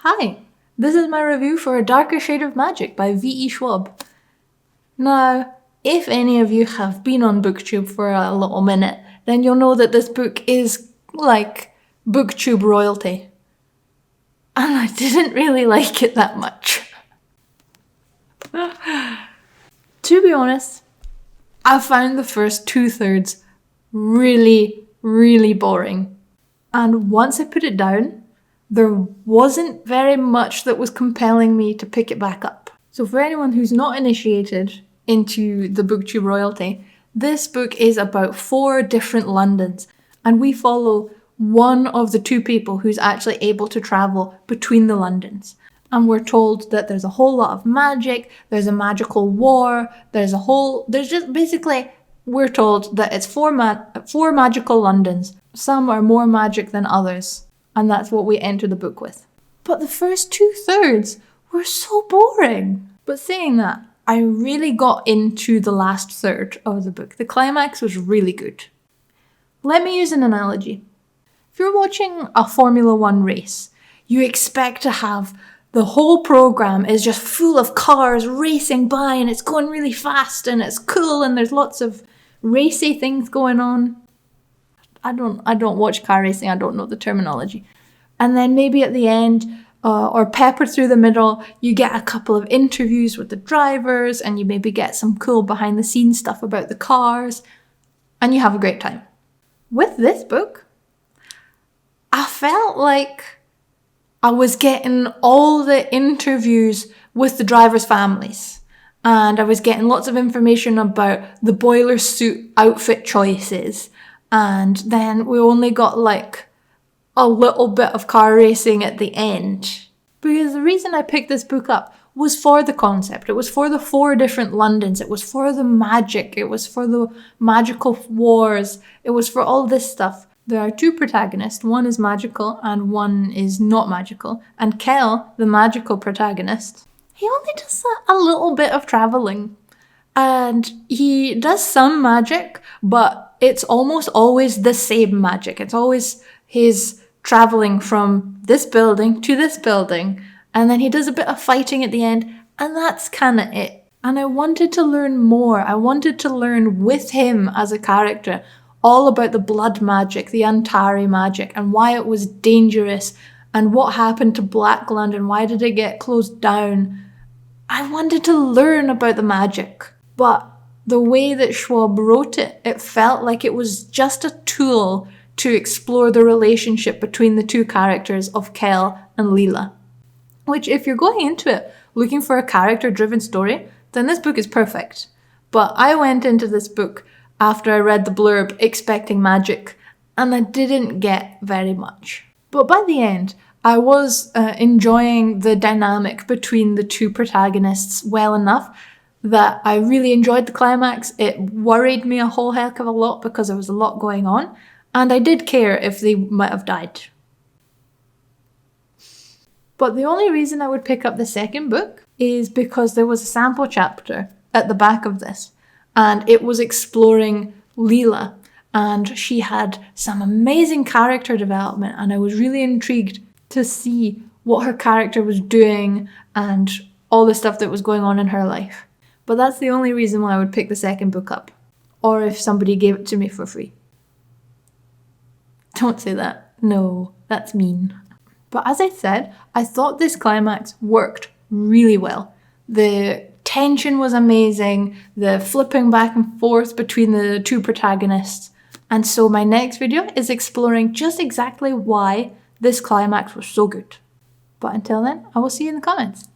Hi, this is my review for A Darker Shade of Magic by V.E. Schwab. Now, if any of you have been on BookTube for a little minute, then you'll know that this book is like BookTube royalty. And I didn't really like it that much. To be honest, I found the first 2/3 really boring. And once I put it down, there wasn't very much that was compelling me to pick it back up. So for anyone who's not initiated into the BookTube royalty, this book is about 4 different Londons, and we follow one of the 2 people who's actually able to travel between the Londons. And we're told that there's a whole lot of magic, there's a magical war, we're told that it's 4 magical Londons. Some are more magic than others. And that's what we enter the book with. But the first 2/3 were so boring. But saying that, I really got into the last third of the book. The climax was really good. Let me use an analogy. If you're watching a Formula 1 race, you expect to have the whole program is just full of cars racing by and it's going really fast and it's cool and there's lots of racy things going on. I don't watch car racing, I don't know the terminology. And then maybe at the end, or peppered through the middle, you get a couple of interviews with the drivers and you maybe get some cool behind the scenes stuff about the cars and you have a great time. With this book, I felt like I was getting all the interviews with the drivers' families. And I was getting lots of information about the boiler suit outfit choices. And then we only got like a little bit of car racing at the end. Because the reason I picked this book up was for the concept. It was for the 4 different Londons. It was for the magic. It was for the magical wars. It was for all this stuff. There are 2 protagonists. One is magical and one is not magical. And Kel, the magical protagonist, he only does a little bit of traveling. And he does some magic, but it's almost always the same magic. It's always his traveling from this building to this building. And then he does a bit of fighting at the end. And that's kind of it. And I wanted to learn more. I wanted to learn with him as a character all about the blood magic, the Antari magic, and why it was dangerous, and what happened to Black London, why did it get closed down. I wanted to learn about the magic. But the way that Schwab wrote it, it felt like it was just a tool to explore the relationship between the 2 characters of Kel and Leela. Which, if you're going into it looking for a character-driven story, then this book is perfect. But I went into this book after I read the blurb expecting magic, and I didn't get very much. But by the end, I was enjoying the dynamic between the 2 protagonists well enough that I really enjoyed the climax. It worried me a whole heck of a lot because there was a lot going on, and I did care if they might have died. But the only reason I would pick up the second book is because there was a sample chapter at the back of this, and it was exploring Leela, and she had some amazing character development, and I was really intrigued to see what her character was doing and all the stuff that was going on in her life. But that's the only reason why I would pick the second book up, or if somebody gave it to me for free. Don't say that. No, that's mean. But as I said, I thought this climax worked really well. The tension was amazing, the flipping back and forth between the 2 protagonists. And so my next video is exploring just exactly why this climax was so good. But until then, I will see you in the comments.